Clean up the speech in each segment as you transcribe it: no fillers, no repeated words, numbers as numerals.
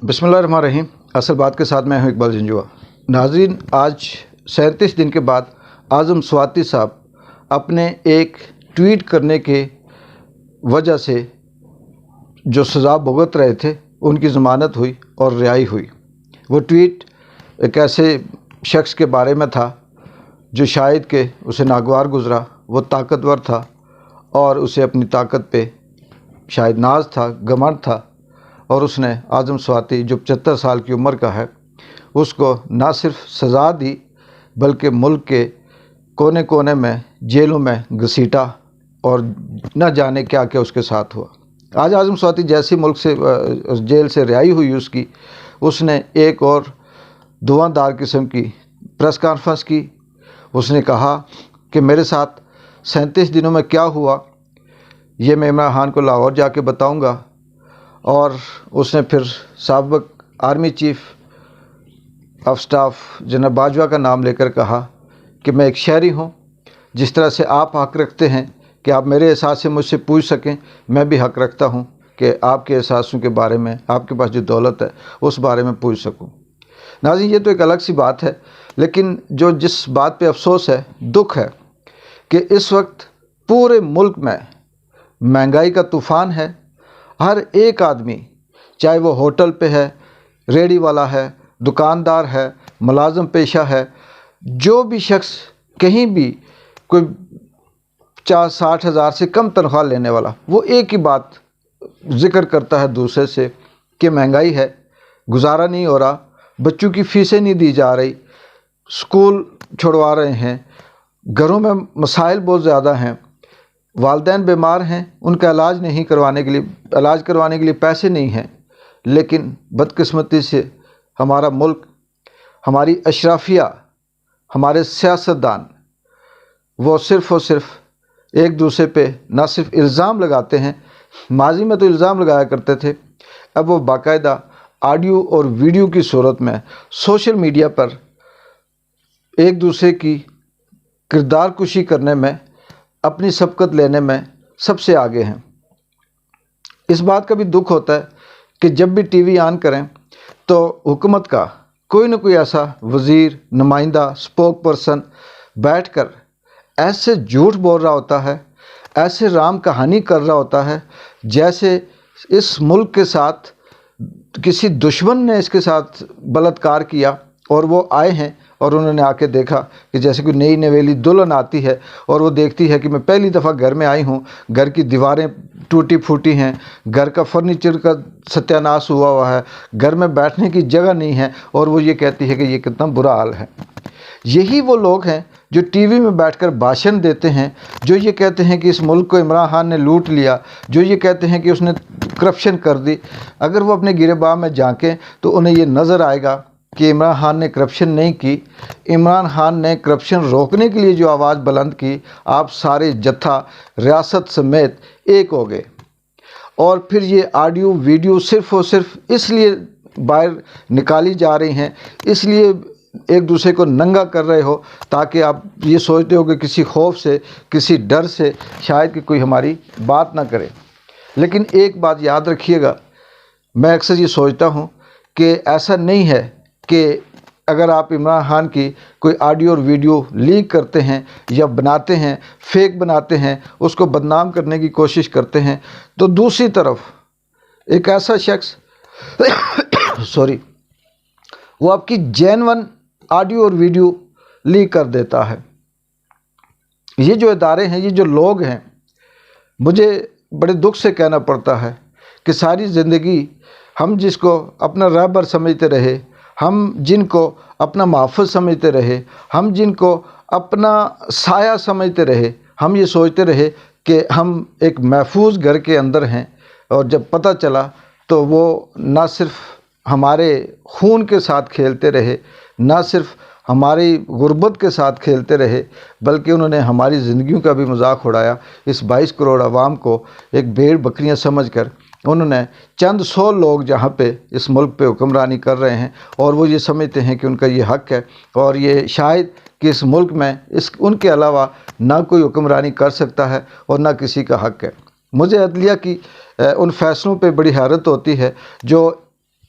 बिस्मिल्लाहिर्रहमानिर्रहीम। असल बात के साथ मैं हूं इकबाल जंजुआ। नाज़रीन, आज 37 दिन के बाद आज़म स्वाति साहब अपने एक ट्वीट करने के वजह से जो सज़ा भुगत रहे थे उनकी ज़मानत हुई और रिहाई हुई। वो ट्वीट एक ऐसे शख्स के बारे में था जो शायद कि उसे नागवार गुज़रा। वो ताकतवर था और उसे अपनी ताकत पे शायद नाज था, घमंड था, और उसने आज़म स्वाति जो 75 साल की उम्र का है उसको ना सिर्फ सज़ा दी बल्कि मुल्क के कोने कोने में जेलों में घसीटा और न जाने क्या क्या उसके साथ हुआ। आज आज़म स्वाति जैसी मुल्क से जेल से रिहाई हुई उसने एक और धुआंधार किस्म की प्रेस कॉन्फ्रेंस की। उसने कहा कि मेरे साथ 37 दिनों में क्या हुआ ये मैं इमरान खान को लाहौर जाके बताऊंगा। और उसने फिर साबिक़ आर्मी चीफ ऑफ स्टाफ जनाब बाजवा का नाम लेकर कहा कि मैं एक शहरी हूँ, जिस तरह से आप हक़ रखते हैं कि आप मेरे एहसास से मुझसे पूछ सकें, मैं भी हक़ रखता हूँ कि आपके एहसासों के बारे में, आपके पास जो दौलत है उस बारे में पूछ सकूँ। नाज़रीन, ये तो एक अलग सी बात है, लेकिन जो जिस बात पे अफसोस है, दुख है कि इस वक्त पूरे मुल्क में महंगाई का तूफ़ान है। हर एक आदमी, चाहे वो होटल पे है, रेडी वाला है, दुकानदार है, मुलाज़म पेशा है, जो भी शख्स कहीं भी कोई 50-60 हज़ार से कम तनख्वाह लेने वाला, वो एक ही बात ज़िक्र करता है दूसरे से कि महंगाई है, गुजारा नहीं हो रहा, बच्चों की फ़ीसें नहीं दी जा रही, स्कूल छुड़वा रहे हैं, घरों में मसाइल बहुत ज़्यादा हैं, वालिदैन बीमार हैं, उनका इलाज करवाने के लिए पैसे नहीं हैं। लेकिन बदकिस्मती से हमारा मुल्क, हमारी अशराफिया, हमारे सियासतदान वो सिर्फ़ और सिर्फ एक दूसरे पे ना सिर्फ इल्ज़ाम लगाते हैं, माजी में तो इल्ज़ाम लगाया करते थे, अब वो बाकायदा ऑडियो और वीडियो की सूरत में सोशल मीडिया पर एक दूसरे की किरदार कुशी करने में, अपनी सबकत लेने में सबसे आगे हैं। इस बात का भी दुख होता है कि जब भी टीवी ऑन करें तो हुकूमत का कोई न कोई ऐसा वज़ीर, नुमाइंदा, स्पोक पर्सन बैठकर ऐसे झूठ बोल रहा होता है, ऐसे राम कहानी कर रहा होता है, जैसे इस मुल्क के साथ किसी दुश्मन ने इसके साथ बलात्कार किया और वो आए हैं और उन्होंने आके देखा कि जैसे कोई नई नवेली दुल्हन आती है और वो देखती है कि मैं पहली दफ़ा घर में आई हूँ, घर की दीवारें टूटी फूटी हैं, घर का फर्नीचर का सत्यानाश हुआ है, घर में बैठने की जगह नहीं है, और वो ये कहती है कि ये कितना बुरा हाल है। यही वो लोग हैं जो टीवी में बैठकर भाषण देते हैं, जो ये कहते हैं कि इस मुल्क को इमरान खान ने लूट लिया, जो ये कहते हैं कि उसने करप्शन कर दी। अगर वो अपने गिरेबान में झांकें तो उन्हें ये नज़र आएगा कि इमरान खान ने करप्शन नहीं की। इमरान खान ने करप्शन रोकने के लिए जो आवाज़ बुलंद की, आप सारे जत्था रियासत समेत एक हो गए। और फिर ये ऑडियो वीडियो सिर्फ़ और सिर्फ इसलिए बाहर निकाली जा रही हैं, इसलिए एक दूसरे को नंगा कर रहे हो ताकि आप ये सोचते हो कि किसी खौफ से, किसी डर से शायद कि कोई हमारी बात ना करे। लेकिन एक बात याद रखिएगा, मैं अक्सर ये सोचता हूँ कि ऐसा नहीं है कि अगर आप इमरान खान की कोई ऑडियो और वीडियो लीक करते हैं या बनाते हैं, फेक बनाते हैं, उसको बदनाम करने की कोशिश करते हैं, तो दूसरी तरफ एक ऐसा शख्स वो आपकी जेन्युइन ऑडियो और वीडियो लीक कर देता है। ये जो इदारे हैं, ये जो लोग हैं, मुझे बड़े दुख से कहना पड़ता है कि सारी ज़िंदगी हम जिसको अपना रहबर समझते रहे, हम जिनको अपना महफ़ूज़ समझते रहे, हम जिनको अपना साया समझते रहे, हम ये सोचते रहे कि हम एक महफूज घर के अंदर हैं, और जब पता चला तो वो ना सिर्फ हमारे खून के साथ खेलते रहे, ना सिर्फ हमारी गुर्बत के साथ खेलते रहे, बल्कि उन्होंने हमारी ज़िंदगियों का भी मजाक उड़ाया। इस 22 करोड़ आवाम को एक भेड़ बकरियां समझकर उन्होंने चंद 100 लोग जहाँ पे इस मुल्क पे हुक्मरानी कर रहे हैं, और वो ये समझते हैं कि उनका ये हक़ है, और ये शायद कि इस मुल्क में उनके अलावा ना कोई हुक्मरानी कर सकता है और ना किसी का हक़ है। मुझे अदलिया की उन फैसलों पे बड़ी हैरत होती है जो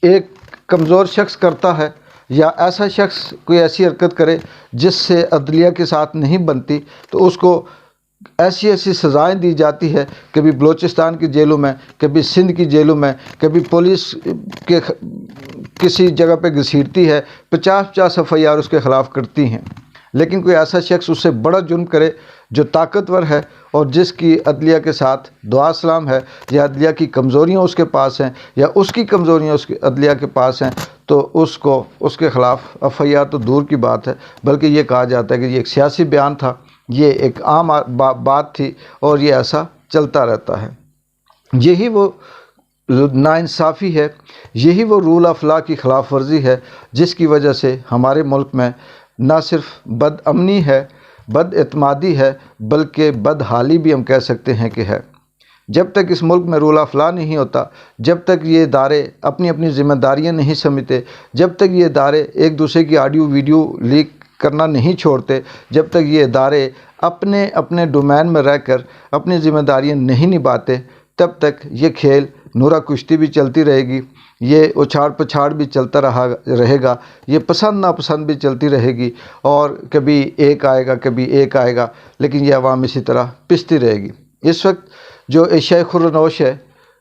एक کمزور شخص کرتا ہے یا ایسا شخص کوئی ایسی حرکت کرے جس سے عدلیہ کے ساتھ نہیں بنتی تو اس کو ایسی ایسی سزائیں دی جاتی ہے، کبھی بلوچستان کی جیلوں میں، کبھی سندھ کی جیلوں میں، کبھی پولیس کے کسی جگہ پہ گھسیٹتی ہے، 50 FIR اس کے خلاف کرتی ہیں۔ لیکن کوئی ایسا شخص اس سے بڑا جرم کرے جو طاقتور ہے اور جس کی عدلیہ کے ساتھ دعا سلام ہے، یا عدلیہ کی کمزوریاں اس کے پاس ہیں، یا اس کی کمزوریاں اس کی عدلیہ کے پاس ہیں، تو اس کے خلاف FIR تو دور کی بات ہے، بلکہ یہ کہا جاتا ہے کہ یہ ایک سیاسی بیان تھا، یہ ایک عام بات تھی اور یہ ایسا چلتا رہتا ہے۔ یہی وہ ناانصافی ہے، یہی وہ رول آف لا کی خلاف ورزی ہے جس کی وجہ سے ہمارے ملک میں نہ صرف بد امنی ہے، بد اعتمادی ہے، بلکہ بدحالی بھی ہم کہہ سکتے ہیں کہ ہے۔ جب تک اس ملک میں رول آف لا نہیں ہوتا، جب تک یہ ادارے اپنی اپنی ذمہ داریاں نہیں سمجھتے، جب تک یہ ادارے ایک دوسرے کی آڈیو ویڈیو لیک کرنا نہیں چھوڑتے، جب تک یہ ادارے اپنے اپنے ڈومین میں رہ کر اپنی ذمہ داریاں نہیں نبھاتے، تب تک یہ کھیل نورہ کشتی بھی چلتی رہے گی، یہ اچھاڑ پچھاڑ بھی چلتا رہے گا، یہ پسند ناپسند بھی چلتی رہے گی، اور کبھی ایک آئے گا کبھی ایک آئے گا، لیکن یہ عوام اسی طرح پستی رہے گی۔ اس وقت جو اشیاء خورنوش ہے،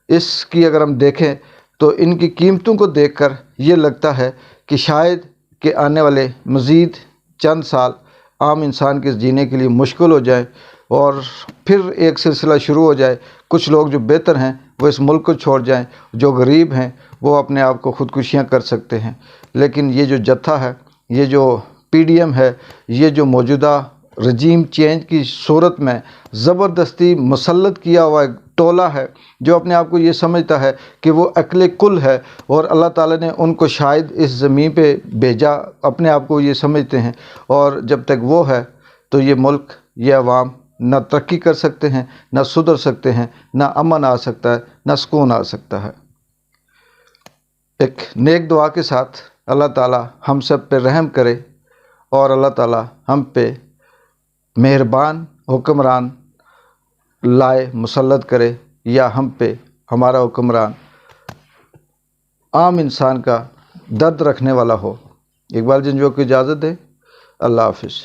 اس کی اگر ہم دیکھیں تو ان کی قیمتوں کو دیکھ کر یہ لگتا ہے کہ شاید کہ آنے والے مزید چند سال عام انسان کے جینے کے لیے مشکل ہو جائیں، اور پھر ایک سلسلہ شروع ہو جائے، کچھ لوگ جو بہتر ہیں وہ اس ملک کو چھوڑ جائیں، جو غریب ہیں وہ اپنے آپ کو خودکشیاں کر سکتے ہیں۔ لیکن یہ جو جتھا ہے، یہ جو PDM ہے، یہ جو موجودہ رجیم چینج کی صورت میں زبردستی مسلط کیا ہوا ایک ٹولہ ہے، جو اپنے آپ کو یہ سمجھتا ہے کہ وہ عقل کل ہے، اور اللہ تعالیٰ نے ان کو شاید اس زمین پہ بھیجا، اپنے آپ کو یہ سمجھتے ہیں، اور جب تک وہ ہے تو یہ ملک، یہ عوام نہ ترقی کر سکتے ہیں، نہ سدھر سکتے ہیں، نہ امن آ سکتا ہے، نہ سکون آ سکتا ہے۔ ایک نیک دعا کے ساتھ اللہ تعالیٰ ہم سب پہ رحم کرے، اور اللہ تعالیٰ ہم پہ مہربان حکمران لائے مسلط کرے، یا ہم پہ ہمارا حکمران عام انسان کا درد رکھنے والا ہو۔ اقبال جنجوع کو اجازت دے۔ اللہ حافظ۔